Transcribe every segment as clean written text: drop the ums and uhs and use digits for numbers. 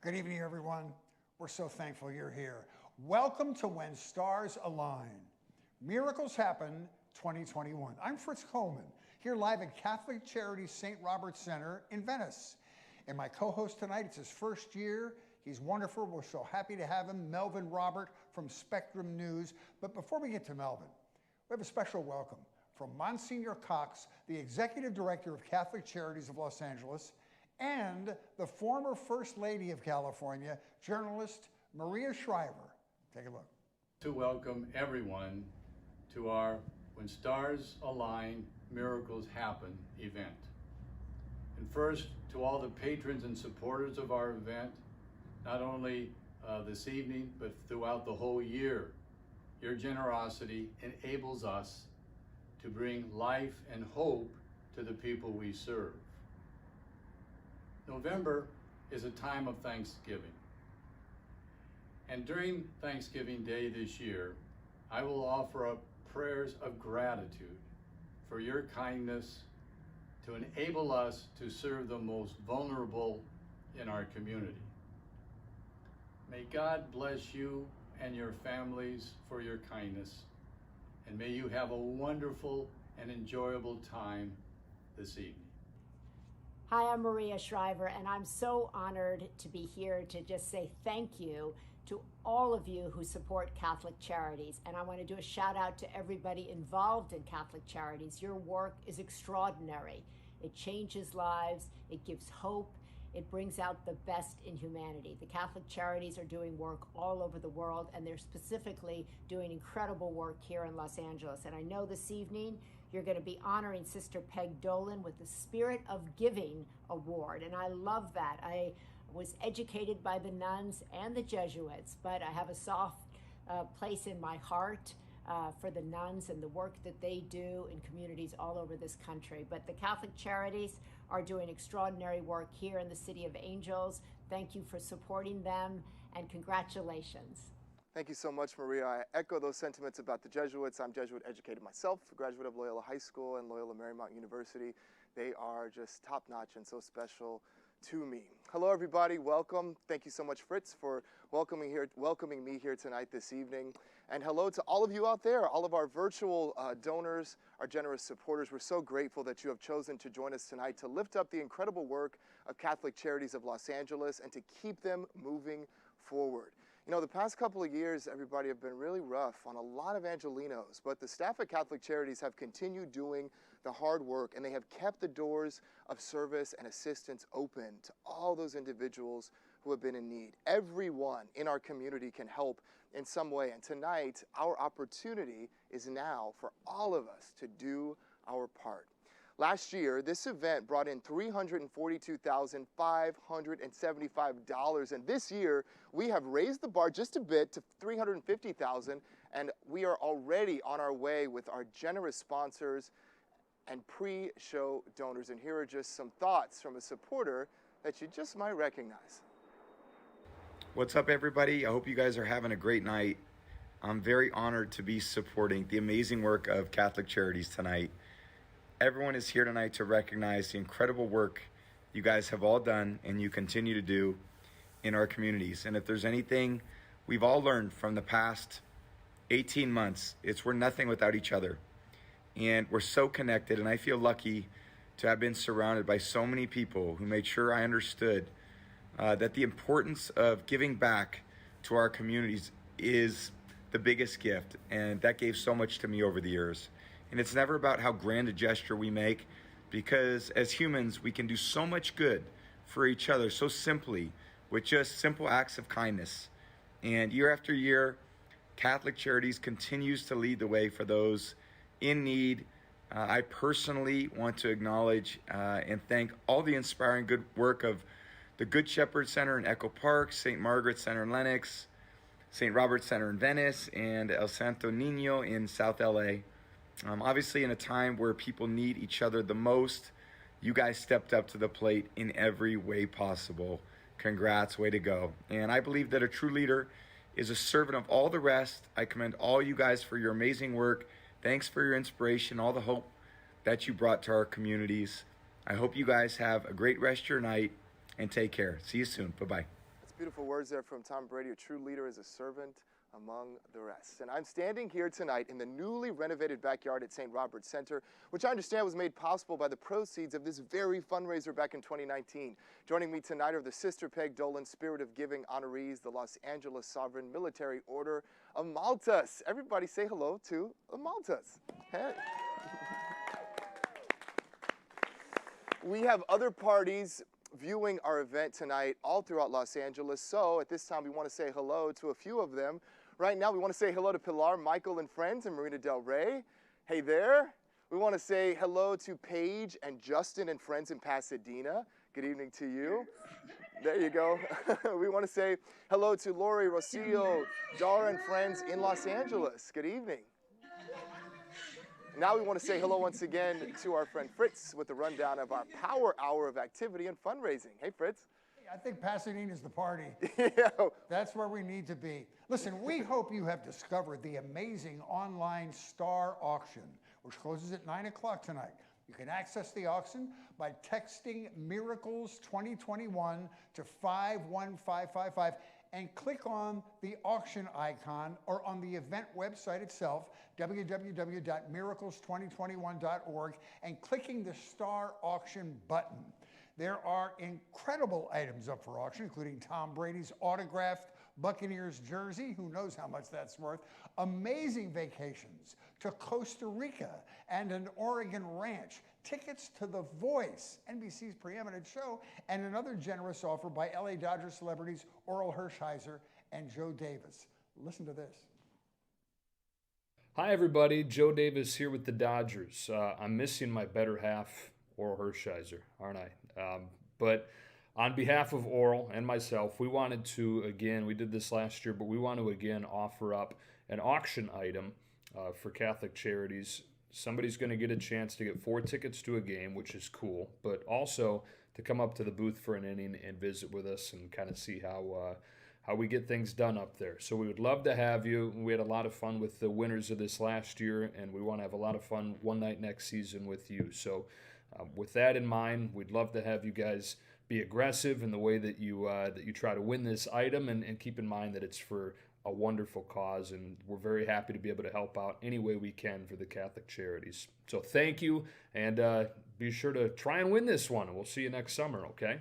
Good evening, everyone. We're so thankful you're here. Welcome to When Stars Align. Miracles Happen 2021. I'm Fritz Coleman, here live at Catholic Charities St. Robert Center in Venice. And my co-host tonight, it's his first year. He's wonderful. We're so happy to have him, Melvin Robert from Spectrum News. But before we get to Melvin, we have a special welcome from Monsignor Cox, the Executive Director of Catholic Charities of Los Angeles, and the former First Lady of California, journalist Maria Shriver. Take a look. To welcome everyone to our When Stars Align, Miracles Happen event. And first, to all the patrons and supporters of our event, not only this evening, but throughout the whole year, your generosity enables us to bring life and hope to the people we serve. November is a time of Thanksgiving. And during Thanksgiving Day this year, I will offer up prayers of gratitude for your kindness to enable us to serve the most vulnerable in our community. May God bless you and your families for your kindness, and may you have a wonderful and enjoyable time this evening. Hi, I'm Maria Shriver, and I'm so honored to be here to just say thank you to all of you who support Catholic Charities. And I want to do a shout out to everybody involved in Catholic Charities. Your work is extraordinary. It changes lives, it gives hope, it brings out the best in humanity. The Catholic Charities are doing work all over the world, and they're specifically doing incredible work here in Los Angeles. And I know this evening you're going to be honoring Sister Peg Dolan with the Spirit of Giving Award. And I love that. I was educated by the nuns and the Jesuits, but I have a soft place in my heart for the nuns and the work that they do in communities all over this country. But the Catholic Charities are doing extraordinary work here in the City of Angels. Thank you for supporting them, and congratulations. Thank you so much, Maria. I echo those sentiments about the Jesuits. I'm Jesuit educated myself, a graduate of Loyola High School and Loyola Marymount University. They are just top-notch and so special to me. Hello, everybody. Welcome. Thank you so much, Fritz, for welcoming me here tonight this evening. And hello to all of you out there, all of our virtual donors, our generous supporters. We're so grateful that you have chosen to join us tonight to lift up the incredible work of Catholic Charities of Los Angeles and to keep them moving forward. You know, the past couple of years, everybody, have been really rough on a lot of Angelenos, but the staff at Catholic Charities have continued doing the hard work, and they have kept the doors of service and assistance open to all those individuals who have been in need. Everyone in our community can help in some way, and tonight, our opportunity is now for all of us to do our part. Last year, this event brought in $342,575, and this year we have raised the bar just a bit to $350,000, and we are already on our way with our generous sponsors and pre-show donors. And here are just some thoughts from a supporter that you just might recognize. What's up, everybody? I hope you guys are having a great night. I'm very honored to be supporting the amazing work of Catholic Charities tonight. Everyone is here tonight to recognize the incredible work you guys have all done and you continue to do in our communities. And if there's anything we've all learned from the past 18 months, it's we're nothing without each other. And we're so connected, and I feel lucky to have been surrounded by so many people who made sure I understood that the importance of giving back to our communities is the biggest gift. And that gave so much to me over the years. And it's never about how grand a gesture we make, because as humans, we can do so much good for each other so simply with just simple acts of kindness. And year after year, Catholic Charities continues to lead the way for those in need. I personally want to acknowledge and thank all the inspiring good work of the Good Shepherd Center in Echo Park, St. Margaret Center in Lenox, St. Robert Center in Venice, and El Santo Niño in South LA. Obviously, in a time where people need each other the most, you guys stepped up to the plate in every way possible. Congrats, way to go. And I believe that a true leader is a servant of all the rest. I commend all you guys for your amazing work. Thanks for your inspiration, all the hope that you brought to our communities. I hope you guys have a great rest of your night and take care. See you soon. Bye-bye. Beautiful words there from Tom Brady. A true leader is a servant among the rest. And I'm standing here tonight in the newly renovated backyard at St. Robert's Center, which I understand was made possible by the proceeds of this very fundraiser back in 2019. Joining me tonight are the Sister Peg Dolan Spirit of Giving honorees, the Los Angeles Sovereign Military Order of Maltas. Everybody say hello to the Maltas. Hey. We have other parties viewing our event tonight all throughout Los Angeles. So at this time, we want to say hello to a few of them. Right now, we want to say hello to Pilar, Michael, and friends in Marina del Rey. Hey there. We want to say hello to Paige and Justin and friends in Pasadena. Good evening to you. There you go. We want to say hello to Lori, Rocio, Dara, and friends in Los Angeles. Good evening. Now we want to say hello once again to our friend Fritz with the rundown of our power hour of activity and fundraising. Hey, Fritz. I think Pasadena's the party. Yeah. That's where we need to be. Listen, we hope you have discovered the amazing online star auction, which closes at 9 o'clock tonight. You can access the auction by texting Miracles 2021 to 51555 and click on the auction icon or on the event website itself, www.miracles2021.org, and clicking the Star Auction button. There are incredible items up for auction, including Tom Brady's autographed Buccaneers jersey, who knows how much that's worth, amazing vacations to Costa Rica and an Oregon ranch, tickets to The Voice, NBC's preeminent show, and another generous offer by LA Dodgers celebrities Oral Hershiser and Joe Davis. Listen to this. Hi everybody, Joe Davis here with the Dodgers. I'm missing my better half, Oral Hershiser, aren't I? But on behalf of Oral and myself, we wanted to, again, we did this last year, but we want to again offer up an auction item for Catholic Charities. Somebody's going to get a chance to get 4 tickets to a game, which is cool, but also to come up to the booth for an inning and visit with us and kind of see how we get things done up there. So we would love to have you. We had a lot of fun with the winners of this last year, and we want to have a lot of fun one night next season with you. So with that in mind, we'd love to have you guys be aggressive in the way that you try to win this item, and keep in mind that it's for a wonderful cause, and we're very happy to be able to help out any way we can for the Catholic Charities. So thank you, and be sure to try and win this one, and we'll see you next summer, okay?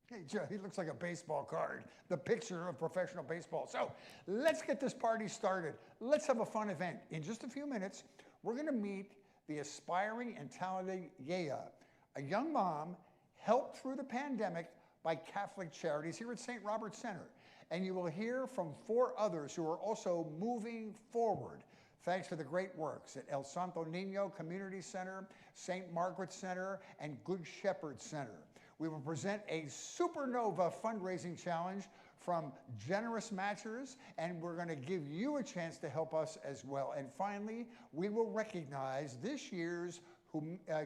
Hey, Joe, he looks like a baseball card, the picture of professional baseball. So let's get this party started. Let's have a fun event. In just a few minutes, we're going to meet the aspiring and talented Yaya, a young mom helped through the pandemic by Catholic Charities here at St. Robert's Center. And you will hear from 4 others who are also moving forward thanks to the great works at El Santo Niño Community Center, St. Margaret's Center, and Good Shepherd Center. We will present a Supernova fundraising challenge from generous matchers, and we're going to give you a chance to help us as well. And finally, we will recognize this year's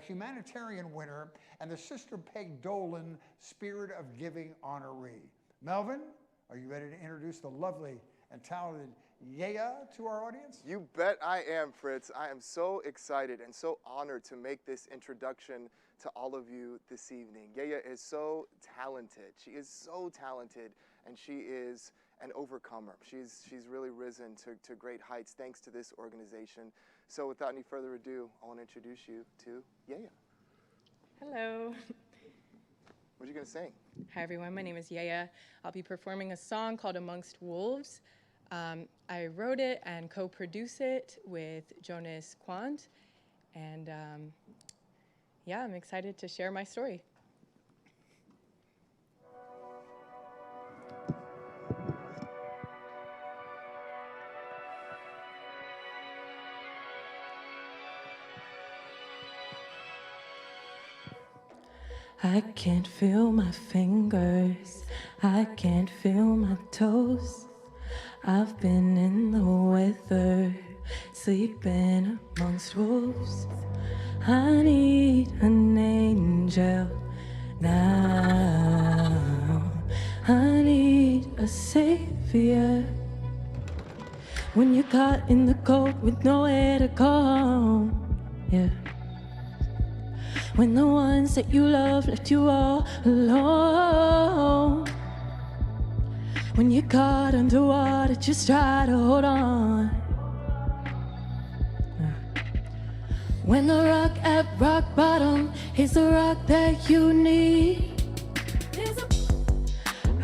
humanitarian winner and the Sister Peg Dolan Spirit of Giving honoree. Melvin, are you ready to introduce the lovely and talented Yaya to our audience? You bet I am, Fritz. I am so excited and so honored to make this introduction to all of you this evening. Yaya is so talented. She is so talented, and she is an overcomer. She's really risen to great heights thanks to this organization. So without any further ado, I want to introduce you to Yaya. Hello. What are you going to sing? Hi, everyone. My name is Yaya. I'll be performing a song called Amongst Wolves. I wrote it and co-produced it with Jonas Quant. And yeah, I'm excited to share my story. I can't feel my fingers, I can't feel my toes. I've been in the weather, sleeping amongst wolves. I need an angel now. I need a savior. When you're caught in the cold with nowhere to go home, yeah. When the ones that you love left you all alone. caught underwater, just try to hold on. When the rock at rock bottom is the rock that you need.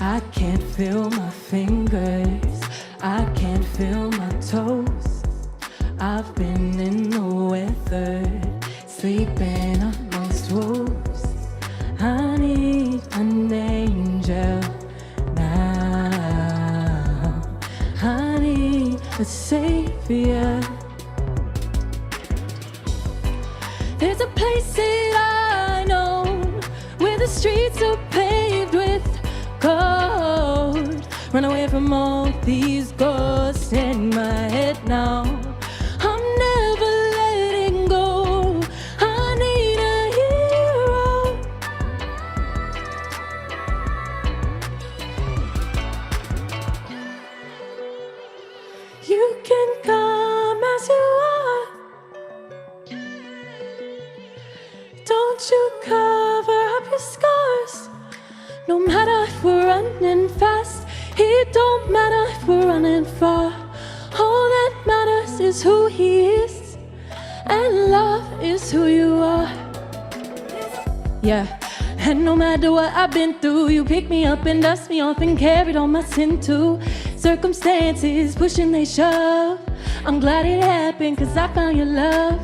I can't feel my fingers, I can't feel my toes. I've been in the weather, sleeping amongst wolves. I need an angel now. I need a savior. There's a place that I know where the streets are paved with gold. Run away from all these ghosts in my head now. I'm never letting go. I need a hero. You can come as you are. Don't you cover up your scars. No matter if we're running fast, it don't matter if we're running far. All that matters is who he is, and love is who you are. Yeah, and no matter what I've been through, you pick me up and dust me off and carried all my sin too. Circumstances pushing, they shove. I'm glad it happened, 'cause I found your love.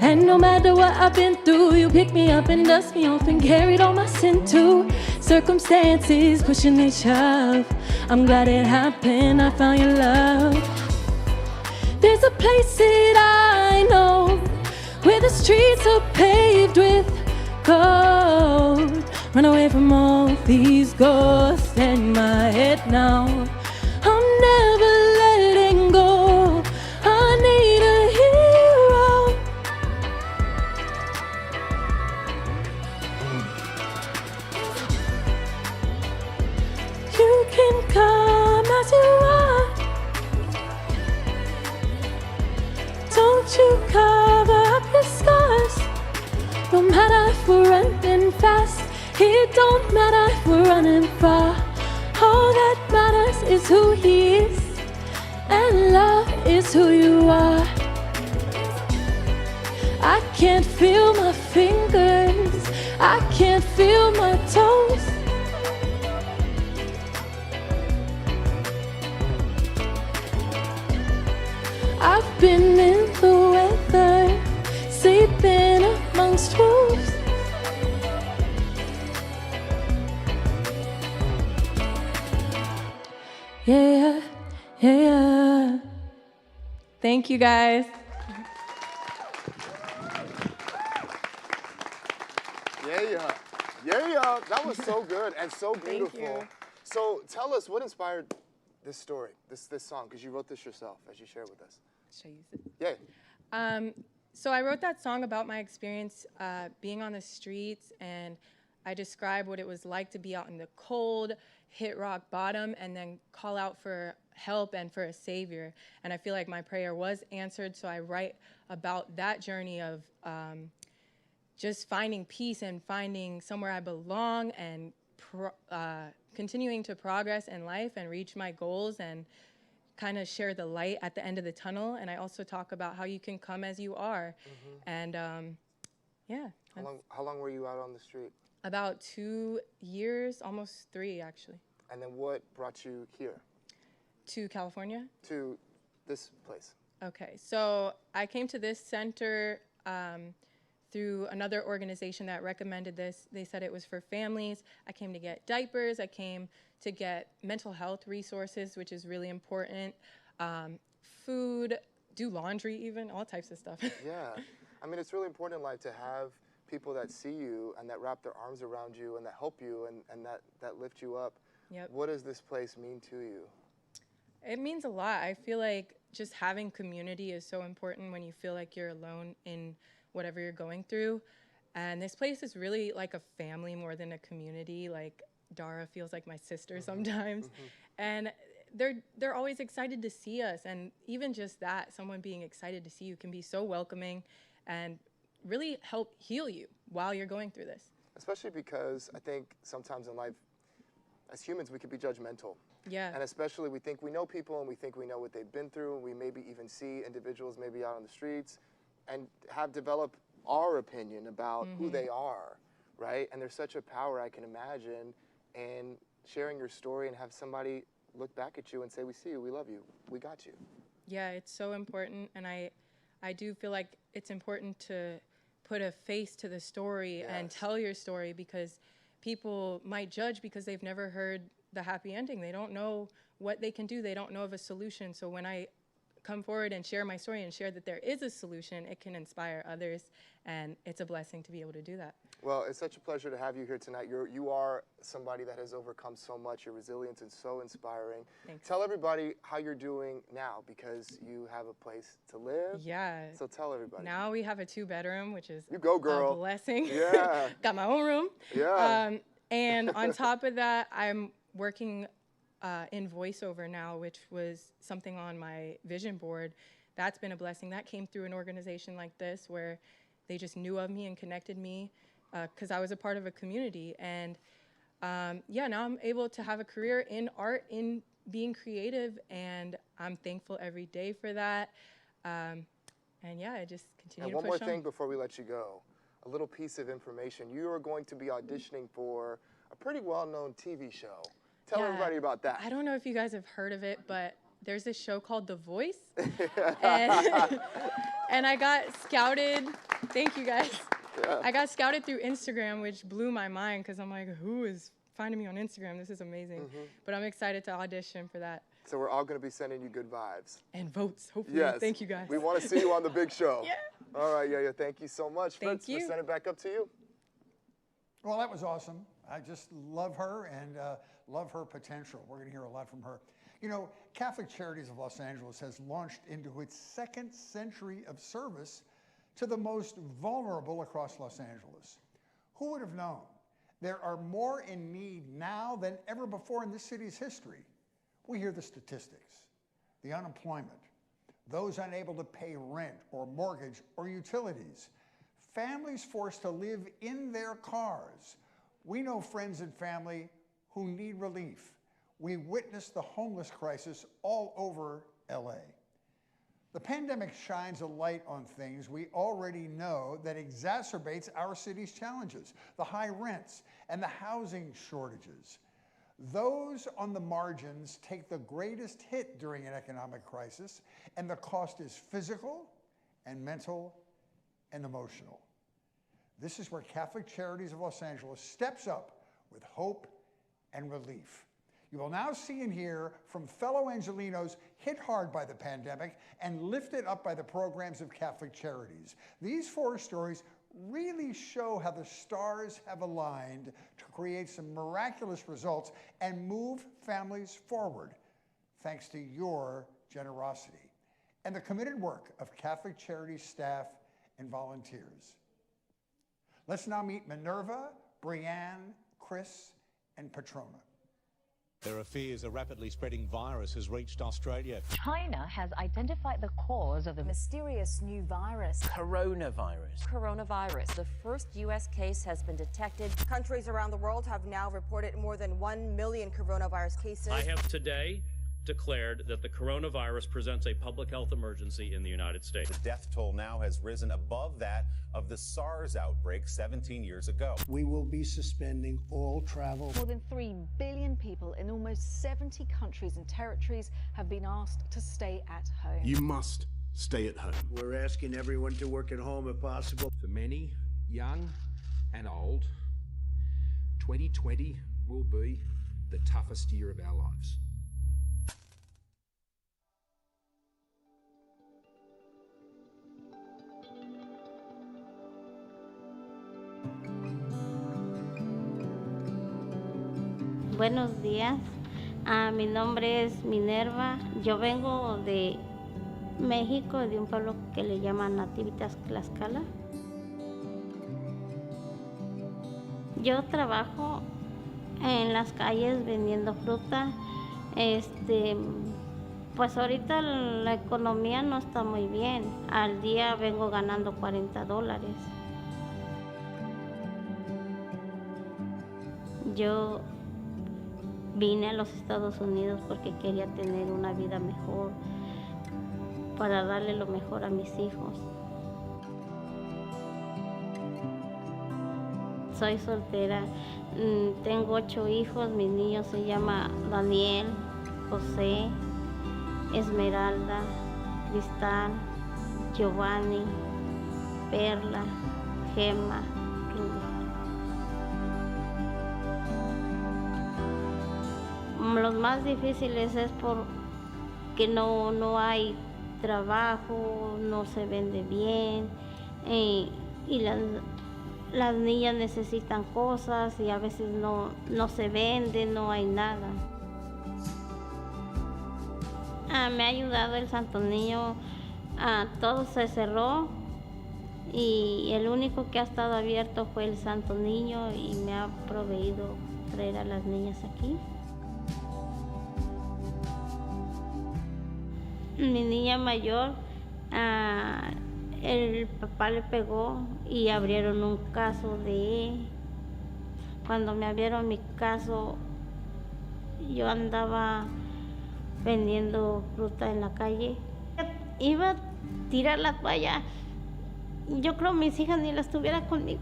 And no matter what I've been through, you pick me up and dust me off and carried all my sin too. Circumstances pushing, they shove. I'm glad it happened, I found your love. There's a place that I know where the streets are paved with gold. Run away from all these ghosts in my head now. I'm never letting go. I need a hero. You can come as you are. Don't you cover up your scars. No matter if we're running fast, it don't matter if we're running far. All that matters is who he is, and love is who you are. I can't feel my fingers, I can't feel my toes. I've been in the weather, sleeping amongst wolves. Yeah, yeah. Thank you guys. Yeah. That was so good and so Thank beautiful. you. So tell us what inspired this story, this song, because you wrote this yourself, as you shared with us. Should I use it? Yeah. So I wrote that song about my experience being on the streets, and I describe what it was like to be out in the cold, hit rock bottom, and then call out for help and for a savior. And I feel like my prayer was answered, so I write about that journey of just finding peace and finding somewhere I belong and continuing to progress in life and reach my goals and kind of share the light at the end of the tunnel. And I also talk about how you can come as you are. And yeah. How long were you out on the street? About 2 years, almost 3 actually. And then what brought you here? To California? To this place? Okay, so I came to this center through another organization that recommended this. They said it was for families. I came to get diapers. I came to get mental health resources, which is really important. Food, do laundry even, all types of stuff. Yeah. I mean, it's really important in life to have people that see you and that wrap their arms around you and that help you and that lift you up. Yep. What does this place mean to you? It means a lot. I feel like just having community is so important when you feel like you're alone in whatever you're going through. And this place is really like a family more than a community. Like Dara feels like my sister sometimes. And they're always excited to see us. And even just that, someone being excited to see you can be so welcoming and really help heal you while you're going through this. Especially because I think sometimes in life, as humans, we could be judgmental. Yeah. And especially we think we know people and we think we know what they've been through, and we maybe even see individuals maybe out on the streets and have developed our opinion about who they are, right? And there's such a power, I can imagine, in sharing your story and have somebody look back at you and say, we see you, we love you, we got you. Yeah, it's so important, and I do feel like it's important to put a face to the story and tell your story, because people might judge because they've never heard the happy ending. They don't know what they can do. They don't know of a solution. So when I come forward and share my story and share that there is a solution, it can inspire others, and it's a blessing to be able to do that. Well, it's such a pleasure to have you here tonight. You are somebody that has overcome so much. Your resilience is so inspiring. Thanks. Tell everybody how you're doing now, because you have a place to live. Yeah. So tell everybody. Now we have a 2-bedroom, which is You go, girl. a blessing. Yeah. Got my own room. Yeah. And on top of that, I'm working in voiceover now, which was something on my vision board. That's been a blessing. That came through an organization like this, where they just knew of me and connected me because I was a part of a community. And yeah, now I'm able to have a career in art, in being creative, and I'm thankful every day for that. And yeah, I just continue And to one push more thing on. before we let you go. A little piece of information. You are going to be auditioning for a pretty well-known TV show. Tell Yeah. everybody about that. I don't know if you guys have heard of it, but there's this show called The Voice. and, and I got scouted. Thank you, guys. Yeah. I got scouted through Instagram, which blew my mind because I'm like, who is finding me on Instagram? This is amazing. But I'm excited to audition for that. So we're all going to be sending you good vibes. And votes, hopefully. Yes. Thank you, guys. We want to see you on the big show. Yeah. All right, yeah. Thank you so much. Thank Fritz, you. we'll send it back up to you. Well, that was awesome. I just love her and love her potential. We're going to hear a lot from her. You know, Catholic Charities of Los Angeles has launched into its 2nd century of service to the most vulnerable across Los Angeles. Who would have known? There are more in need now than ever before in this city's history. We hear the statistics, the unemployment, those unable to pay rent or mortgage or utilities, families forced to live in their cars. We know friends and family who need relief. We witnessed the homeless crisis all over LA. The pandemic shines a light on things we already know that exacerbates our city's challenges, the high rents and the housing shortages. Those on the margins take the greatest hit during an economic crisis, and the cost is physical and mental and emotional. This is where Catholic Charities of Los Angeles steps up with hope and relief. You will now see and hear from fellow Angelenos hit hard by the pandemic and lifted up by the programs of Catholic Charities. These 4 stories really show how the stars have aligned to create some miraculous results and move families forward, thanks to your generosity and the committed work of Catholic Charities staff and volunteers. Let's now meet Minerva, Brianne, Chris, and Patrona. There are fears a rapidly spreading virus has reached Australia. China has identified the cause of the mysterious new virus. Coronavirus. The first U.S. case has been detected. Countries around the world have now reported more than 1 million coronavirus cases. I have today declared that the coronavirus presents a public health emergency in the United States. The death toll now has risen above that of the SARS outbreak 17 years ago. We will be suspending all travel. More than 3 billion people in almost 70 countries and territories have been asked to stay at home. You must stay at home. We're asking everyone to work at home if possible. For many, young and old, 2020 will be the toughest year of our lives. Buenos días, mi nombre es Minerva, yo vengo de México, de un pueblo que le llaman Nativitas Tlaxcala. Yo trabajo en las calles vendiendo fruta, pues ahorita la economía no está muy bien, al día vengo ganando $40. vine a los Estados Unidos porque quería tener una vida mejor, para darle lo mejor a mis hijos. Soy soltera, tengo 8 hijos, mis niños se llaman Daniel, José, Esmeralda, Cristal, Giovanni, Perla, Gemma, Rubí. Los más difíciles es porque no hay trabajo, no se vende bien y las niñas necesitan cosas y a veces no se vende, no hay nada. Me ha ayudado el Santo Niño, todo se cerró y el único que ha estado abierto fue el Santo Niño y me ha proveído traer a las niñas aquí. Mi niña mayor, el papá le pegó y abrieron un caso de... Cuando me abrieron mi caso, yo andaba vendiendo fruta en la calle. Iba a tirar la toalla. Yo creo mis hijas ni las tuviera conmigo.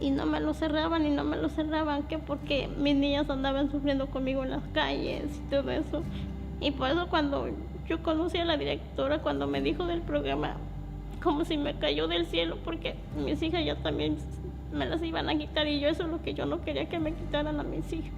Y no me lo cerraban y no me lo cerraban, que porque mis niñas andaban sufriendo conmigo en las calles y todo eso. Y por eso cuando yo conocí a la directora, cuando me dijo del programa, como si me cayó del cielo, porque mis hijas ya también me las iban a quitar y yo eso es lo que yo no quería, que me quitaran a mis hijas.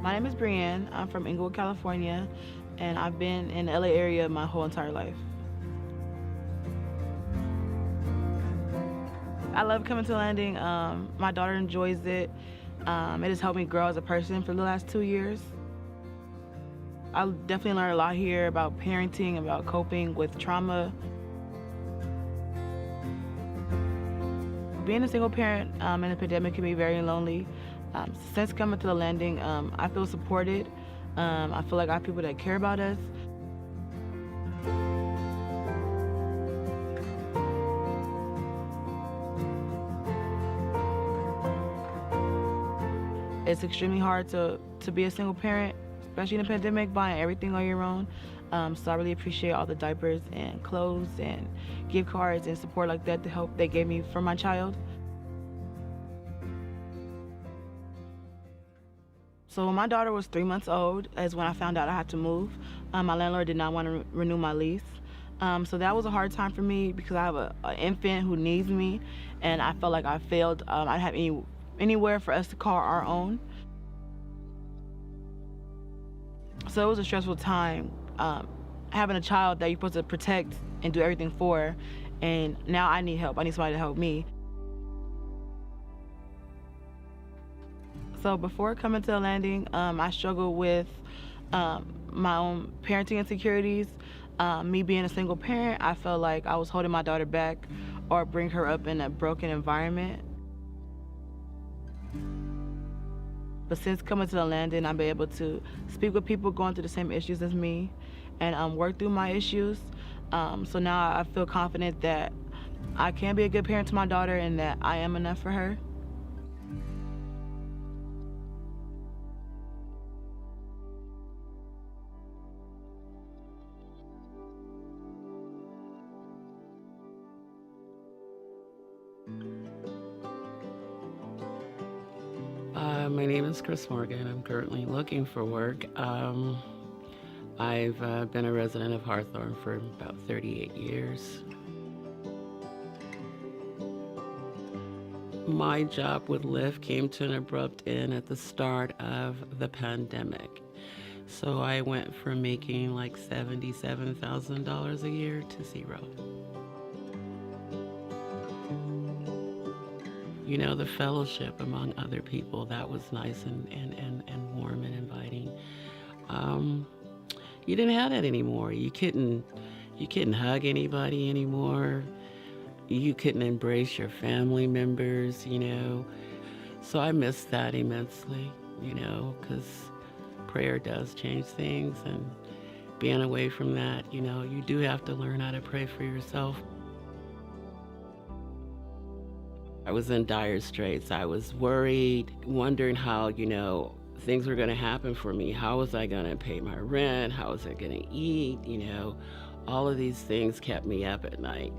My name is Brianne. I'm from Inglewood, California, and I've been in the LA area my whole entire life. I love coming to Landing. My daughter enjoys it. It has helped me grow as a person for the last 2 years. I definitely learned a lot here about parenting, about coping with trauma. Being a single parent in a pandemic can be very lonely. Since coming to the Landing, I feel supported. I feel like I have people that care about us. It's extremely hard to be a single parent, especially in a pandemic, buying everything on your own. So I really appreciate all the diapers and clothes and gift cards and support like that, the help they gave me for my child. So when my daughter was 3 months old is when I found out I had to move. My landlord did not want to renew my lease. So that was a hard time for me because I have an infant who needs me, and I felt like I failed. I didn't have anywhere for us to call our own. So it was a stressful time, having a child that you're supposed to protect and do everything for, and now I need help. I need somebody to help me. So before coming to the Landing, I struggled with my own parenting insecurities. Me being a single parent, I felt like I was holding my daughter back or bring her up in a broken environment. But since coming to the Landing, I've been able to speak with people going through the same issues as me and work through my issues. So now I feel confident that I can be a good parent to my daughter and that I am enough for her. My name is Chris Morgan. I'm currently looking for work. I've been a resident of Hawthorne for about 38 years. My job with Lyft came to an abrupt end at the start of the pandemic. So I went from making like $77,000 a year to zero. You know, the fellowship among other people, that was nice and warm and inviting. You didn't have that anymore. You couldn't hug anybody anymore. You couldn't embrace your family members, you know. So I miss that immensely, you know, because prayer does change things, and being away from that, you know, you do have to learn how to pray for yourself. I was in dire straits. I was worried, wondering how, you know, things were going to happen for me. How was I going to pay my rent? How was I going to eat? You know, all of these things kept me up at night.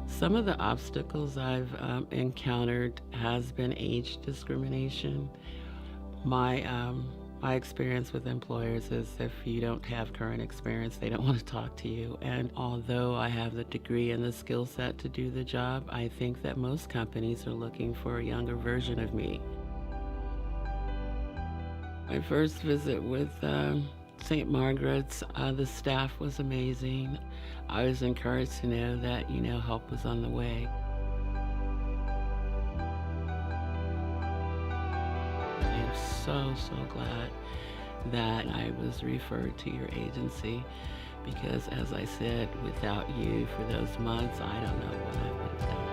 Some of the obstacles I've encountered has been age discrimination. My experience with employers is if you don't have current experience, they don't want to talk to you. And although I have the degree and the skill set to do the job, I think that most companies are looking for a younger version of me. My first visit with St. Margaret's, the staff was amazing. I was encouraged to know that, you know, help was on the way. I'm so glad that I was referred to your agency, because as I said, without you for those months, I don't know what I would have done.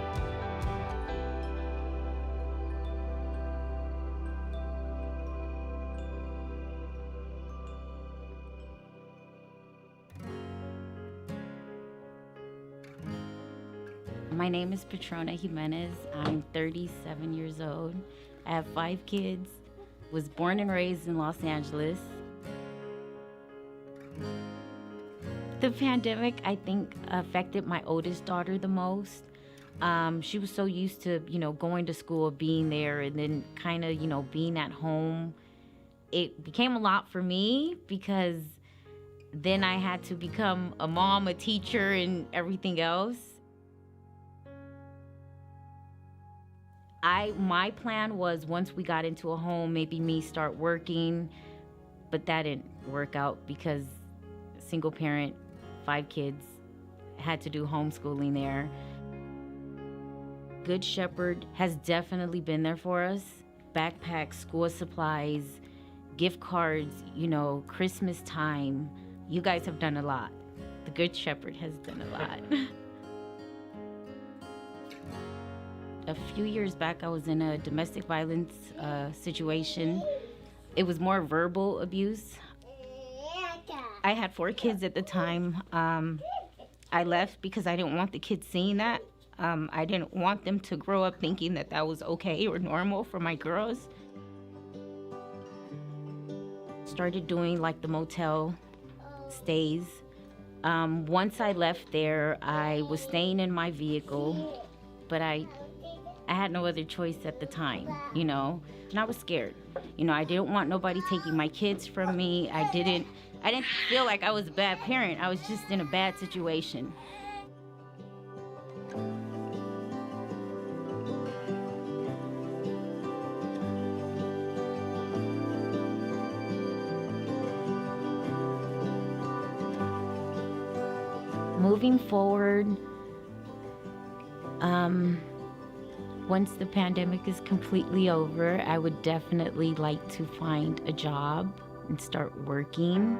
My name is Petrona Jimenez. I'm 37 years old. I have 5 kids. Was born and raised in Los Angeles. The pandemic, I think, affected my oldest daughter the most. She was so used to, you know, going to school, being there, and then kind of, you know, being at home. It became a lot for me because then I had to become a mom, a teacher, and everything else. My plan was once we got into a home, maybe me start working, but that didn't work out because single parent, 5 kids, had to do homeschooling there. Good Shepherd has definitely been there for us. Backpacks, school supplies, gift cards, you know, Christmas time. You guys have done a lot. The Good Shepherd has done a lot. A few years back, I was in a domestic violence situation. It was more verbal abuse. I had 4 kids at the time. I left because I didn't want the kids seeing that. I didn't want them to grow up thinking that that was okay or normal for my girls. Started doing like the motel stays. Once I left there, I was staying in my vehicle, but I had no other choice at the time, you know, and I was scared. You know, I didn't want nobody taking my kids from me. I didn't feel like I was a bad parent. I was just in a bad situation. Moving forward, once the pandemic is completely over, I would definitely like to find a job and start working.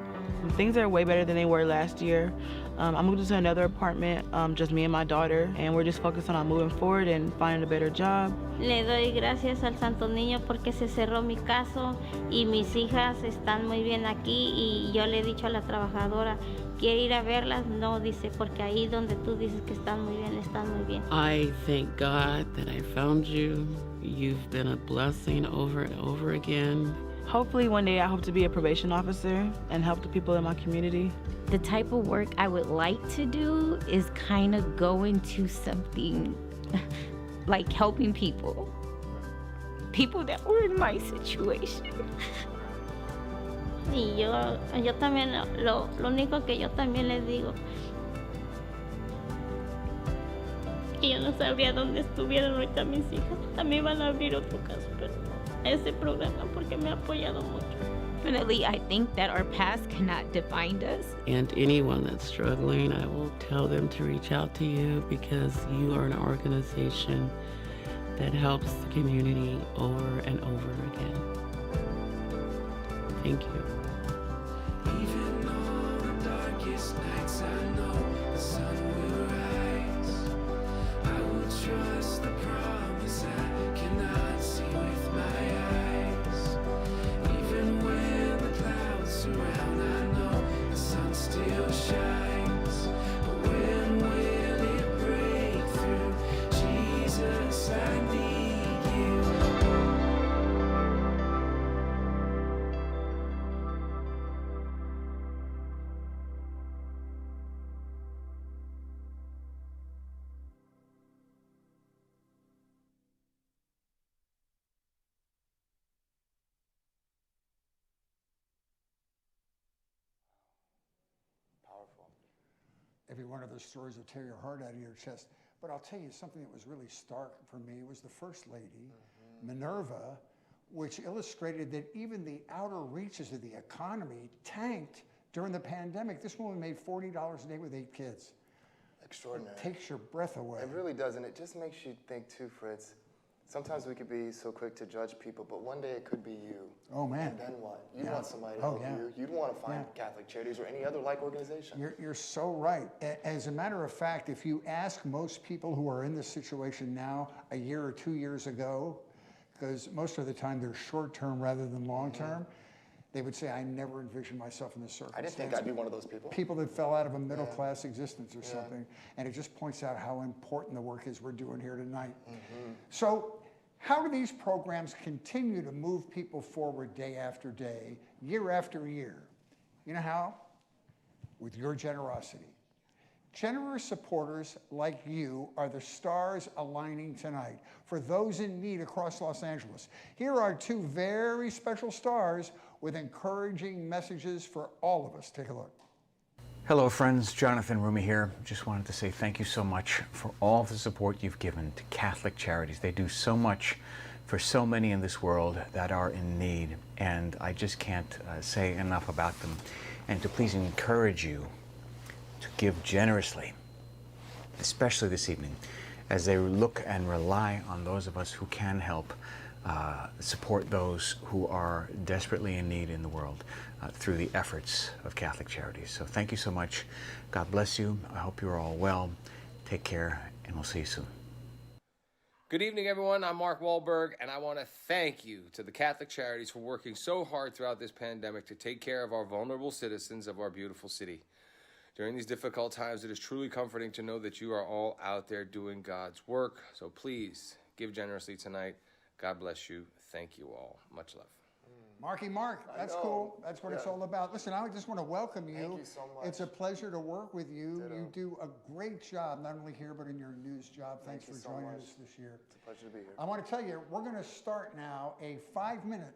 Things are way better than they were last year. I moved into another apartment, just me and my daughter, and we're just focusing on moving forward and finding a better job. Le doy gracias al Santo Niño porque se cerró mi caso y mis hijas están muy bien aquí, y yo le he dicho a la trabajadora, ¿quiere ir a verlas? No, dice, porque ahí donde tú dices que están muy bien, están muy bien. I thank God that I found you. You've been a blessing over and over again. Hopefully one day I hope to be a probation officer and help the people in my community. The type of work I would like to do is kind of go into something like helping people that were in my situation. Y yo también, lo único que yo también les digo, que yo no sabría dónde estuvieran ahorita mis hijas. También van a abrir otro caso, pero ese programa porque me ha apoyado mucho. Definitely, I think that our past cannot define us. And anyone that's struggling, I will tell them to reach out to you because you are an organization that helps the community over and over again. Thank you. Even on the darkest nights, I know the sun will rise. I will trust the promise every one of those stories will tear your heart out of your chest. But I'll tell you something that was really stark for me was the First Lady, Minerva, which illustrated that even the outer reaches of the economy tanked during the pandemic. This woman made $40 a day with 8 kids. Extraordinary. It takes your breath away. It really does, and it just makes you think too, Fritz. Sometimes we could be so quick to judge people, but one day it could be you. Oh, man. And then what? You'd Yeah. want somebody to Oh, help yeah. you. You'd want to find Yeah. Catholic Charities or any other like organization. You're so right. As a matter of fact, if you ask most people who are in this situation now, a year or 2 years ago, because most of the time they're short-term rather than long-term, they would say, I never envisioned myself in this circumstance. I didn't think I'd be one of those people. People that fell out of a middle-class existence or something. And it just points out how important the work is we're doing here tonight. So how do these programs continue to move people forward day after day, year after year? You know how? With your generosity. Generous supporters like you are the stars aligning tonight for those in need across Los Angeles. Here are 2 very special stars with encouraging messages for all of us. Take a look. Hello friends, Jonathan Rumi here. Just wanted to say thank you so much for all the support you've given to Catholic Charities. They do so much for so many in this world that are in need, and I just can't say enough about them. And to please encourage you to give generously, especially this evening, as they look and rely on those of us who can help support those who are desperately in need in the world through the efforts of Catholic Charities. So thank you so much. God bless you. I hope you're all well. Take care, and we'll see you soon. Good evening, everyone. I'm Mark Wahlberg, and I want to thank you to the Catholic Charities for working so hard throughout this pandemic to take care of our vulnerable citizens of our beautiful city. During these difficult times, it is truly comforting to know that you are all out there doing God's work. So please give generously tonight. God bless you. Thank you all. Much love. Marky Mark, that's cool. That's what it's all about. Listen, I just want to welcome you. Thank you so much. It's a pleasure to work with you. Ditto. You do a great job, not only here, but in your news job. Thanks Thank for you so joining much. us this year. It's a pleasure to be here. I want to tell you, we're going to start now a 5-minute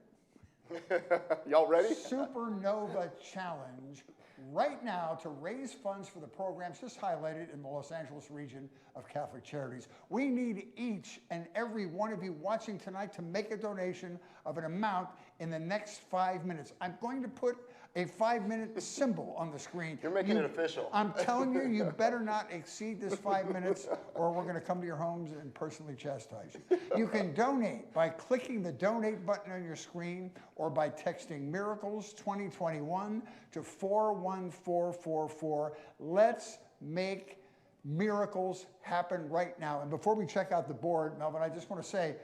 Y'all ready? Supernova Challenge right now to raise funds for the programs just highlighted in the Los Angeles region of Catholic Charities. We need each and every one of you watching tonight to make a donation of an amount in the next 5 minutes. I'm going to put a 5-minute symbol on the screen. You're making it official. I'm telling you, you better not exceed this 5 minutes or we're going to come to your homes and personally chastise you. You can donate by clicking the donate button on your screen or by texting Miracles 2021 to 41444. Let's make miracles happen right now. And before we check out the board, Melvin, I just want to say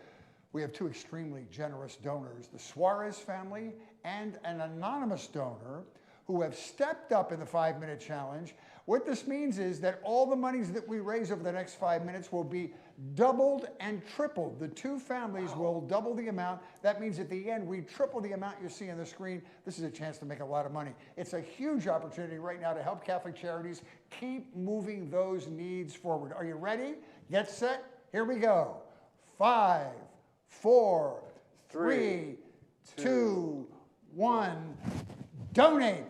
we have 2 extremely generous donors, the Suarez family and an anonymous donor who have stepped up in the 5-minute challenge. What this means is that all the monies that we raise over the next 5 minutes will be doubled and tripled. The 2 families will double the amount. That means at the end, we triple the amount you see on the screen. This is a chance to make a lot of money. It's a huge opportunity right now to help Catholic Charities keep moving those needs forward. Are you ready? Get set. Here we go. 5, 4, 3, 2, 1. Donate.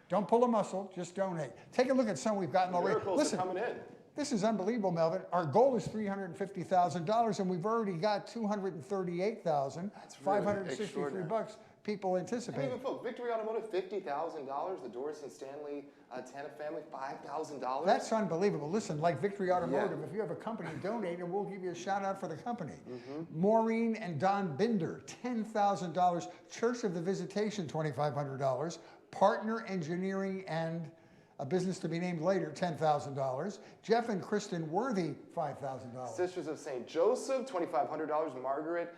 Don't pull a muscle, just donate. Take a look at some we've gotten already. Miracles Listen, are coming in. this is unbelievable, Melvin. Our goal is $350,000, and we've already got $238,563 bucks people And anticipating. even folks, Victory Automotive, $50,000. The Doris and Stanley Tanner family, $5,000. That's unbelievable. Listen, like Victory Automotive, if you have a company, donate and we'll give you a shout out for the company. Maureen and Don Binder, $10,000. Church of the Visitation, $2,500. Partner Engineering and a business to be named later, $10,000. Jeff and Kristen Worthy, $5,000. Sisters of St. Joseph, $2,500. Margaret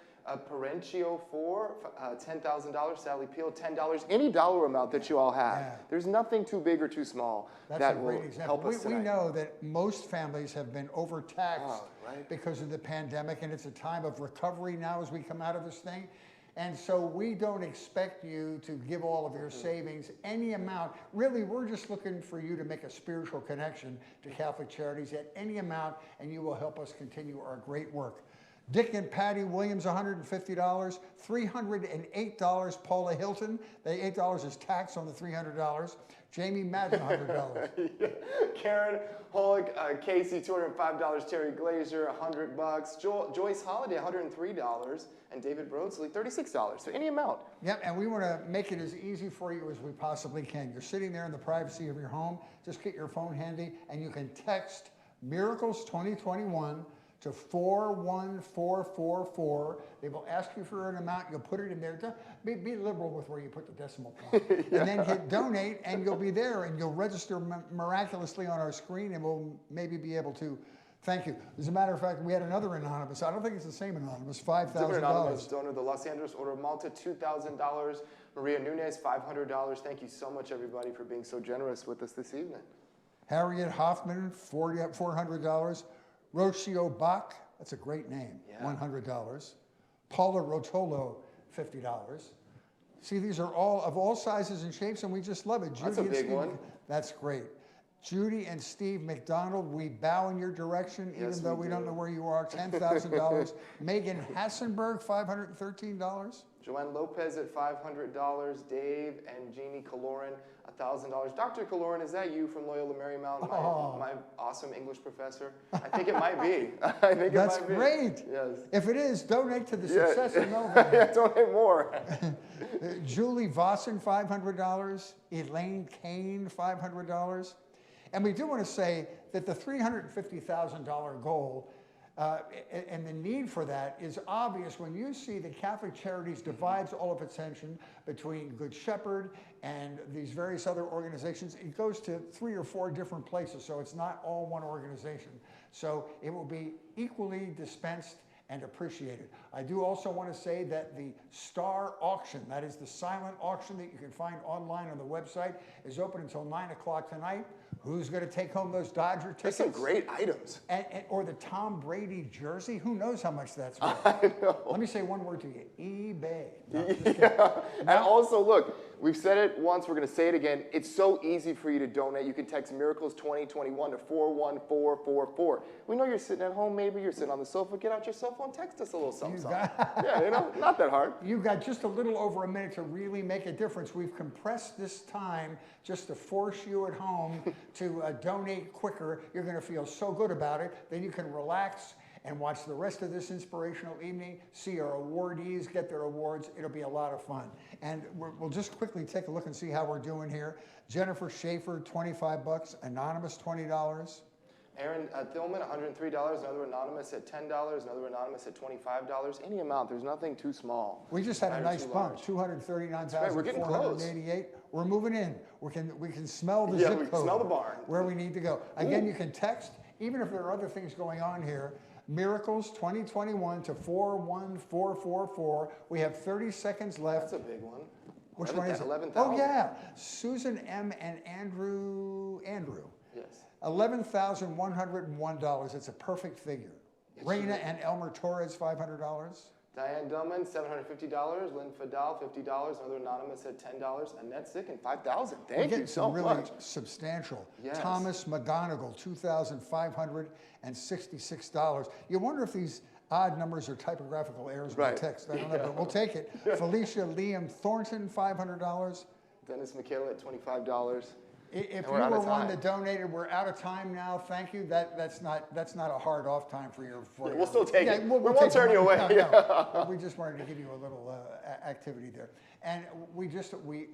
Parencio for $10,000. Sally Peel, $10. Any dollar amount that you all have. Yeah. There's nothing too big or too small That's that a will great example. help us We tonight. know that most families have been overtaxed right. because of the pandemic, and it's a time of recovery now as we come out of this thing. And so we don't expect you to give all of your savings, any amount. Really, we're just looking for you to make a spiritual connection to Catholic Charities at any amount, and you will help us continue our great work. Dick and Patty Williams, $150. $308, Paula Hilton. The $8 is tax on the $300. Jamie Madden, $100. Karen Holick, Casey, $205. Terry Glazier, $100. Joyce Holiday, $103. And David Broadsley, $36. So any amount. Yep, and we want to make it as easy for you as we possibly can. You're sitting there in the privacy of your home. Just get your phone handy, and you can text Miracles 2021 to 41444. They will ask you for an amount. You'll put it in there. Be liberal with where you put the decimal point. And then hit donate, and you'll be there, and you'll register miraculously on our screen, and we'll maybe be able to thank you. As a matter of fact, we had another anonymous. I don't think it's the same anonymous, $5,000. Different anonymous donor, the Los Angeles Order of Malta, $2,000. Maria Nunez, $500. Thank you so much, everybody, for being so generous with us this evening. Harriet Hoffman, $400. Rocio Bach, that's a great name, $100. Paula Rotolo, $50. See, these are all of all sizes and shapes, and we just love it. That's a big one. That's great. Judy and Steve McDonald, we bow in your direction, even though we don't know where you are, $10,000. Megan Hassenberg, $513. Joanne Lopez at $500. Dave and Jeannie Kaloran, $1,000. Dr. Kaloran, is that you from Loyola Marymount, my awesome English professor? I think it might be. I think That's it might great. Be. Yes. If it is, donate to the Success of Nova. Yeah, donate more. Julie Vossen, $500. Elaine Kane, $500. And we do want to say that the $350,000 goal and the need for that is obvious when you see that Catholic Charities divides all of its attention between Good Shepherd and these various other organizations. It goes to 3 or 4 different places, so it's not all one organization. So it will be equally dispensed and appreciated. I do also want to say that the Star Auction, that is the silent auction that you can find online on the website, is open until 9 o'clock tonight. Who's going to take home those Dodger tickets? There's some great items. Or the Tom Brady jersey. Who knows how much that's worth? I know. Let me say one word to you. eBay. And also, look, we've said it once. We're going to say it again. It's so easy for you to donate. You can text Miracles 2021 to 41444. We know you're sitting at home. Maybe you're sitting on the sofa. Get out your cell phone. Text us a little something. Yeah, not that hard. You've got just a little over a minute to really make a difference. We've compressed this time just to force you at home to donate quicker. You're going to feel so good about it. Then you can relax and watch the rest of this inspirational evening, see our awardees get their awards. It'll be a lot of fun. And we'll just quickly take a look and see how we're doing here. Jennifer Schaefer, $25. Anonymous, $20. Aaron Thillman, $103. Another anonymous at $10. Another anonymous at $25. Any amount. There's nothing too small. We just had a nice bump. 239,488. We're moving in. We can smell the zip code. We can smell the barn. Where we need to go. Again, you can text, even if there are other things going on here. Miracles 2021 to 41444. We have 30 seconds left. That's a big one. Which one is it? 11,000. Oh yeah, Susan M. and Andrew. Yes. $11,101. It's a perfect figure. Yes, Raina and Elmer Torres, $500. Diane Dullman, $750. Lynn Fidal, $50. Another anonymous at $10. Annette Sicken, $5,000. Thank you so really much. Substantial. Yes. Thomas McGonigal, $2,566. You wonder if these odd numbers are typographical errors with text. I don't know, but we'll take it. Felicia Liam Thornton, $500. Dennis Michaela at $25. If you were one that donated, we're out of time now. Thank you. That's not a hard off time for your. We'll still take it. We won't take turn you away. No. We just wanted to give you a little activity there, and we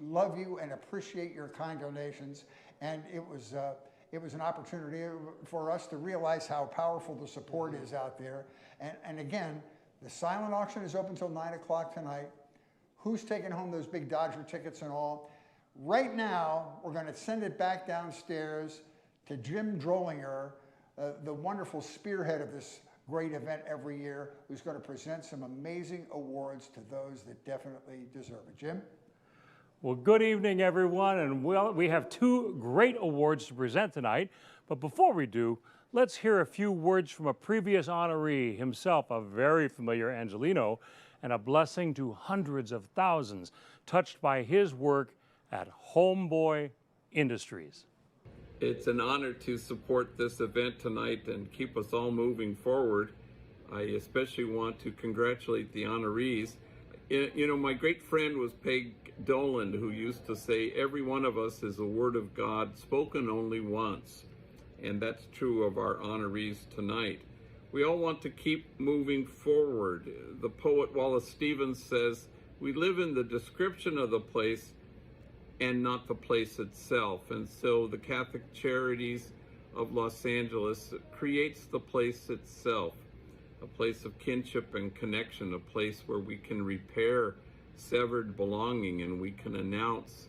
love you and appreciate your kind donations. And it was an opportunity for us to realize how powerful the support is out there. And again, the silent auction is open until 9 o'clock tonight. Who's taking home those big Dodger tickets and all? Right now, we're going to send it back downstairs to Jim Drollinger, the wonderful spearhead of this great event every year, who's going to present some amazing awards to those that definitely deserve it. Jim? Well, good evening, everyone. And we have 2 great awards to present tonight. But before we do, let's hear a few words from a previous honoree, himself a very familiar Angelino, and a blessing to hundreds of thousands touched by his work at Homeboy Industries. It's an honor to support this event tonight and keep us all moving forward. I especially want to congratulate the honorees. You know, my great friend was Peg Dolan, who used to say, every one of us is a word of God spoken only once. And that's true of our honorees tonight. We all want to keep moving forward. The poet Wallace Stevens says, we live in the description of the place and not the place itself. And so the Catholic Charities of Los Angeles creates the place itself, a place of kinship and connection, a place where we can repair severed belonging and we can announce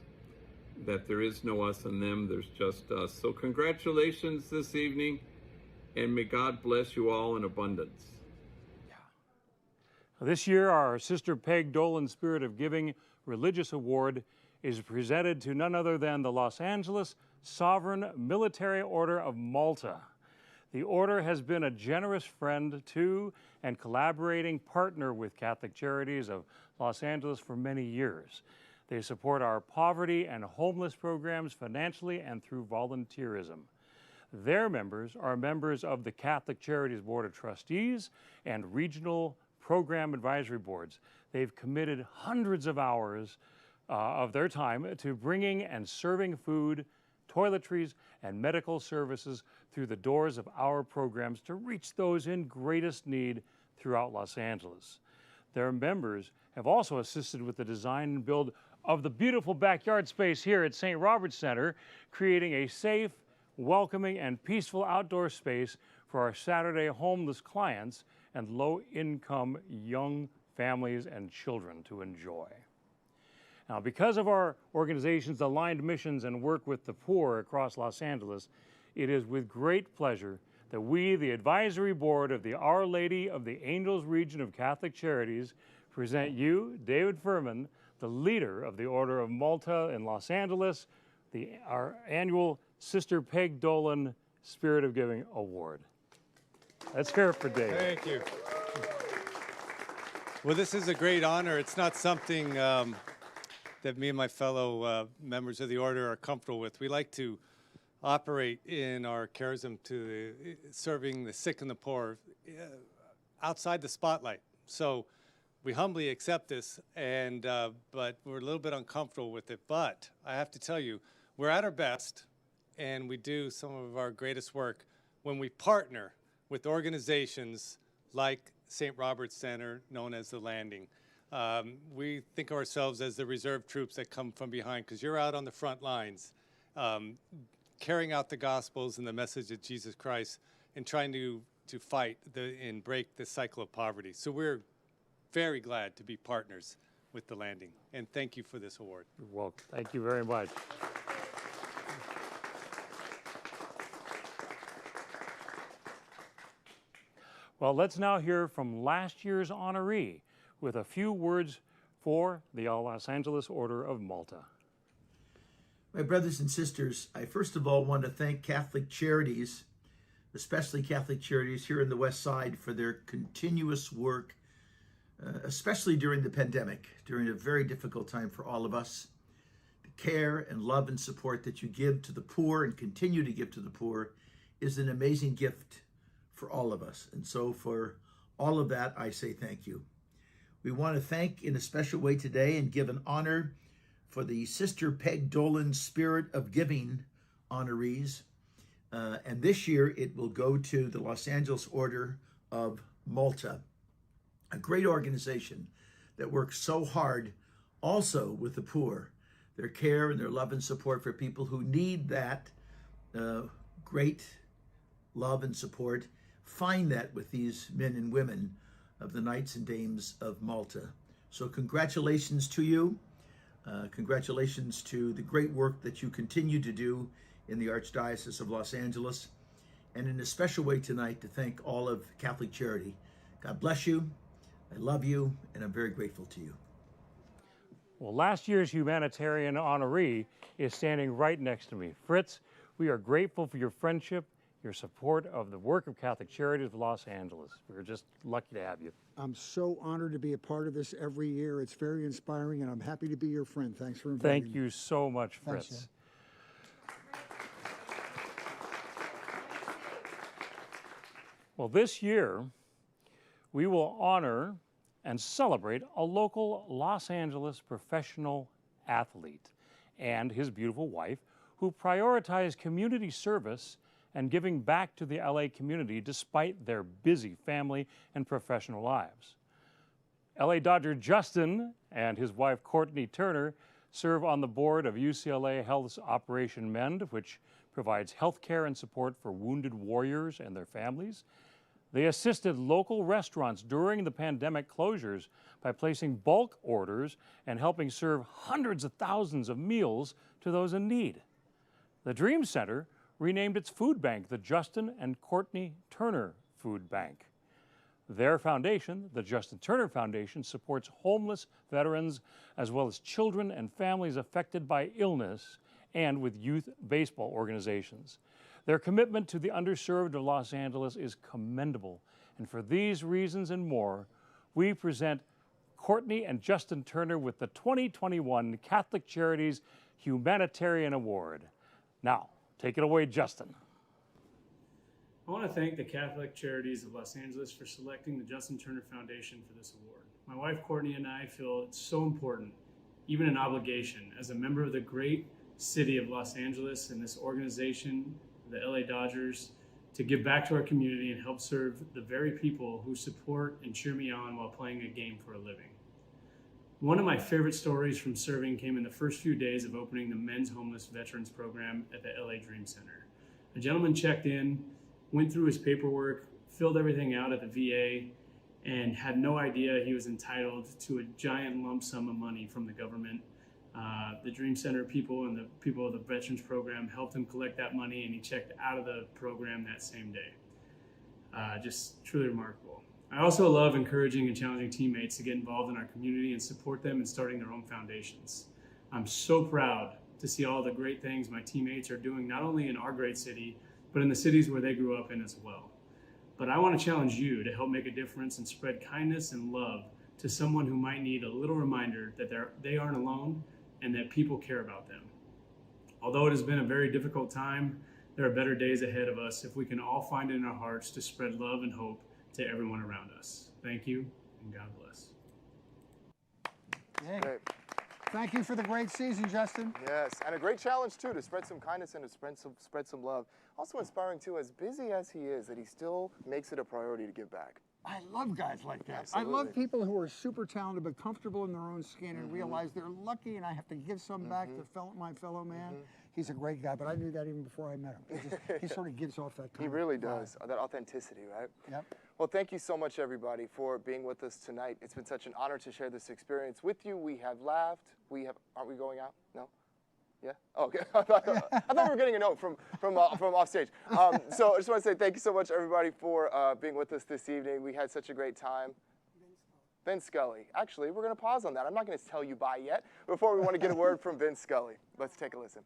that there is no us and them, there's just us. So congratulations this evening, and may God bless you all in abundance. This year, our Sister Peg Dolan Spirit of Giving Religious Award is presented to none other than the Los Angeles Sovereign Military Order of Malta. The order has been a generous friend to and collaborating partner with Catholic Charities of Los Angeles for many years. They support our poverty and homeless programs financially and through volunteerism. Their members are members of the Catholic Charities Board of Trustees and regional program advisory boards. They've committed hundreds of hours of their time to bringing and serving food, toiletries, and medical services through the doors of our programs to reach those in greatest need throughout Los Angeles. Their members have also assisted with the design and build of the beautiful backyard space here at St. Robert's Center, creating a safe, welcoming, and peaceful outdoor space for our Saturday homeless clients and low-income young families and children to enjoy. Now, because of our organization's aligned missions and work with the poor across Los Angeles, it is with great pleasure that we, the advisory board of the Our Lady of the Angels region of Catholic Charities, present you, David Furman, the leader of the Order of Malta in Los Angeles, our annual Sister Peg Dolan Spirit of Giving Award. Let's hear it for David. Thank you. Well, this is a great honor. It's not something that me and my fellow members of the order are comfortable with. We like to operate in our charism to serving the sick and the poor outside the spotlight. So we humbly accept this, and but we're a little bit uncomfortable with it. But I have to tell you, we're at our best, and we do some of our greatest work when we partner with organizations like St. Robert's Center, known as The Landing. We think of ourselves as the reserve troops that come from behind, because you're out on the front lines, carrying out the Gospels and the message of Jesus Christ and trying to fight and break the cycle of poverty. So we're very glad to be partners with The Landing, and thank you for this award. You're welcome. Thank you very much. Well, let's now hear from last year's honoree with a few words for the Los Angeles Order of Malta. My brothers and sisters, I first of all want to thank Catholic Charities, especially Catholic Charities here in the West Side, for their continuous work, especially during the pandemic, during a very difficult time for all of us. The care and love and support that you give to the poor and continue to give to the poor is an amazing gift for all of us. And so for all of that, I say thank you. We want to thank in a special way today and give an honor for the Sister Peg Dolan Spirit of Giving honorees. And this year it will go to the Los Angeles Order of Malta, a great organization that works so hard also with the poor, their care and their love and support for people who need that great love and support. Find that with these men and women of the Knights and Dames of Malta. So congratulations to you. Congratulations to the great work that you continue to do in the Archdiocese of Los Angeles. And in a special way tonight to thank all of Catholic Charity. God bless you. I love you, and I'm very grateful to you. Well, last year's humanitarian honoree is standing right next to me. Fritz, we are grateful for your friendship, your support of the work of Catholic Charities of Los Angeles. We're just lucky to have you. I'm so honored to be a part of this every year. It's very inspiring, and I'm happy to be your friend. Thanks for inviting me. Thank you so much, Fritz. Thanks, well, this year, we will honor and celebrate a local Los Angeles professional athlete and his beautiful wife who prioritize community service and giving back to the LA community despite their busy family and professional lives. LA Dodger Justin and his wife Courtney Turner serve on the board of UCLA Health's Operation Mend, which provides health care and support for wounded warriors and their families. They assisted local restaurants during the pandemic closures by placing bulk orders and helping serve hundreds of thousands of meals to those in need. The Dream Center renamed its food bank the Justin and Courtney Turner Food Bank. Their foundation, the Justin Turner Foundation, supports homeless veterans as well as children and families affected by illness and with youth baseball organizations. Their commitment to the underserved of Los Angeles is commendable, and for these reasons and more, we present Courtney and Justin Turner with the 2021 Catholic Charities Humanitarian Award. Now, take it away, Justin. I want to thank the Catholic Charities of Los Angeles for selecting the Justin Turner Foundation for this award. My wife Courtney and I feel it's so important, even an obligation, as a member of the great city of Los Angeles and this organization, the LA Dodgers, to give back to our community and help serve the very people who support and cheer me on while playing a game for a living. One of my favorite stories from serving came in the first few days of opening the Men's Homeless Veterans Program at the LA Dream Center. A gentleman checked in, went through his paperwork, filled everything out at the VA, and had no idea he was entitled to a giant lump sum of money from the government. The Dream Center people and the people of the Veterans Program helped him collect that money, and he checked out of the program that same day. Just truly remarkable. I also love encouraging and challenging teammates to get involved in our community and support them in starting their own foundations. I'm so proud to see all the great things my teammates are doing, not only in our great city, but in the cities where they grew up in as well. But I want to challenge you to help make a difference and spread kindness and love to someone who might need a little reminder that they aren't alone and that people care about them. Although it has been a very difficult time, there are better days ahead of us if we can all find it in our hearts to spread love and hope to everyone around us. Thank you, and God bless. Hey. Thank you for the great season, Justin. Yes, and a great challenge too, to spread some kindness and to spread some love. Also inspiring too, as busy as he is, that he still makes it a priority to give back. I love guys like that. Absolutely. I love people who are super talented but comfortable in their own skin and realize they're lucky and I have to give some back to my fellow man. He's a great guy, but I knew that even before I met him. He sort of gives off that kind He really does, that authenticity, right? Yep. Well, thank you so much, everybody, for being with us tonight. It's been such an honor to share this experience with you. We have laughed. Aren't we going out? No? Yeah? Oh, okay. I thought we were getting a note from off stage. So I just want to say thank you so much, everybody, for being with us this evening. We had such a great time. Vin Scully. Actually, we're going to pause on that. I'm not going to tell you bye yet. Before we want to get a word from Vin Scully. Let's take a listen.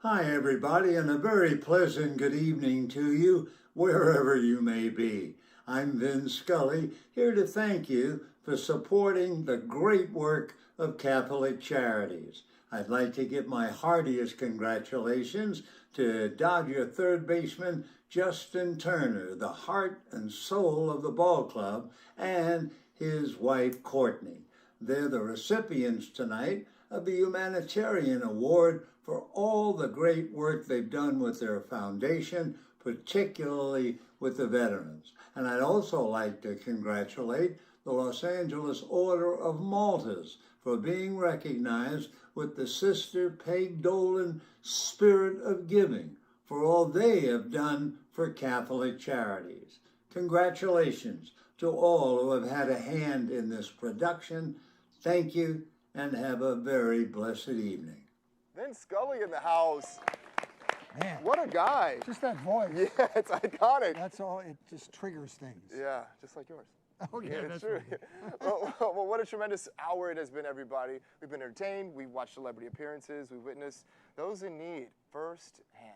Hi, everybody, and a very pleasant good evening to you, wherever you may be. I'm Vin Scully, here to thank you for supporting the great work of Catholic Charities. I'd like to give my heartiest congratulations to Dodger third baseman Justin Turner, the heart and soul of the ball club, and his wife Courtney. They're the recipients tonight of the Humanitarian Award for all the great work they've done with their foundation, particularly with the veterans. And I'd also like to congratulate the Los Angeles Order of Maltas for being recognized with the Sister Peg Dolan Spirit of Giving for all they have done for Catholic Charities. Congratulations to all who have had a hand in this production. Thank you, and have a very blessed evening. Vin Scully in the house. Man. What a guy. Just that voice. Yeah, it's iconic. That's all. It just triggers things. Yeah, just like yours. Oh, yeah, it's that's true. right. Well, what a tremendous hour it has been, everybody. We've been entertained. We've watched celebrity appearances. We've witnessed those in need firsthand.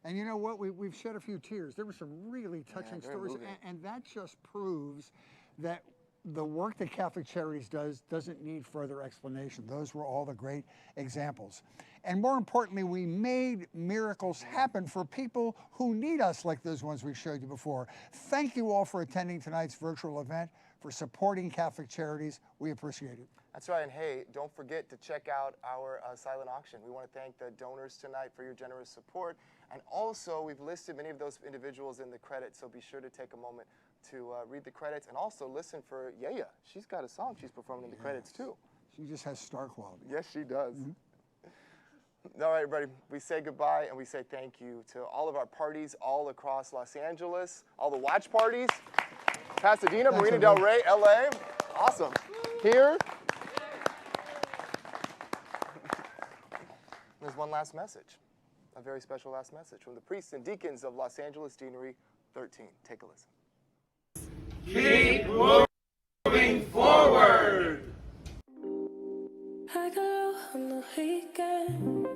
And you know what? We've shed a few tears. There were some really touching stories, and that just proves that the work that Catholic Charities does doesn't need further explanation. Those were all the great examples. And more importantly, we made miracles happen for people who need us, like those ones we showed you before. Thank you all for attending tonight's virtual event, for supporting Catholic Charities. We appreciate it. That's right, and hey, don't forget to check out our silent auction. We want to thank the donors tonight for your generous support, and also we've listed many of those individuals in the credits, so be sure to take a moment to read the credits and also listen for Yaya. She's got a song she's performing in the credits too. She just has star quality. Yes, she does. All right, everybody, we say goodbye and we say thank you to all of our parties all across Los Angeles, all the watch parties, Pasadena, Marina del Rey, LA. Awesome. Here. There's one last message, a very special last message from the priests and deacons of Los Angeles Deanery 13. Take a listen. Keep moving forward. I go on the weekend,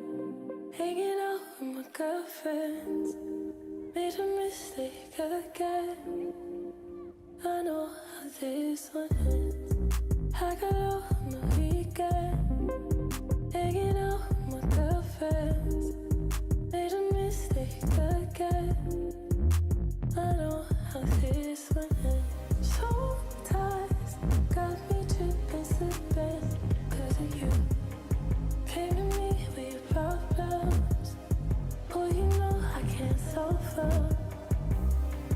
hanging out with my girlfriends. Made a mistake again. I know how this one ends. I go on the weekend, hanging out with my girlfriends. Made a mistake again. I know how this one ends. Sometimes got me tripping, slipping, 'cause of you. Came to me with your problems. Oh, you know I can't solve them.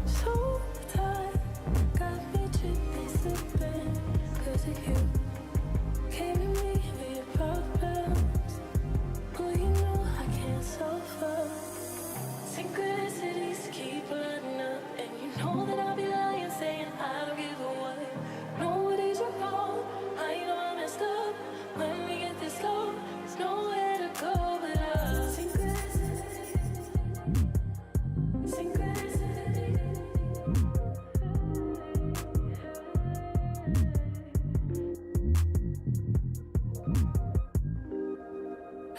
Sometimes got me tripping, slipping, 'cause of you. Came to me with your problems. Oh, you know I can't solve them. Synchronicities keep lining up, and you know that I'll be lying, saying I don't give a what. Nobody's wrong, I know I messed up. When we get this low, there's nowhere to go but up. Synchronicity, synchronicity.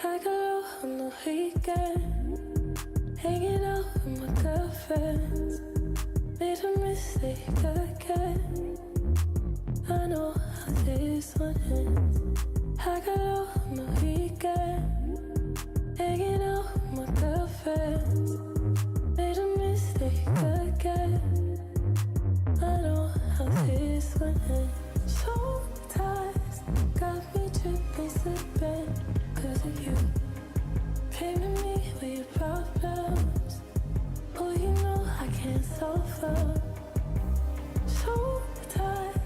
I go on the weekend, hanging out with my girlfriends. Made a mistake again. I know how this one ends. I go on the weekend, hanging out with my girlfriends. Made a mistake again. I know how this one ends. Sometimes got me tripping, slipping, 'cause of you. Came to me with your problems. Oh, you know I can't solve them. Sometimes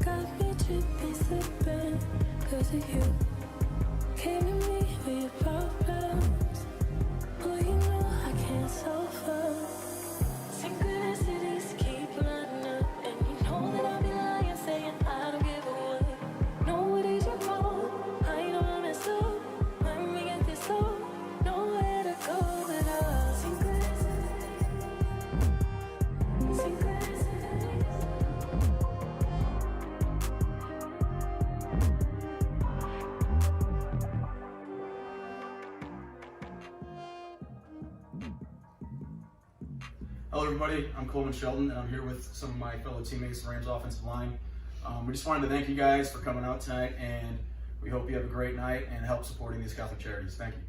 got me tripping, slipping, 'cause of you. Came to me with your problems. Oh, you know I can't solve them. Synchronicities keep lining up, and you know that I'll be lying, saying I don't give a what. Nobody's wrong, I know I messed up. When we get this low, nowhere to go but up. Synchronicity, synchronicity. Hello everybody, I'm Coleman Sheldon and I'm here with some of my fellow teammates in the Rams offensive line. We just wanted to thank you guys for coming out tonight, and we hope you have a great night and help supporting these Catholic Charities. Thank you.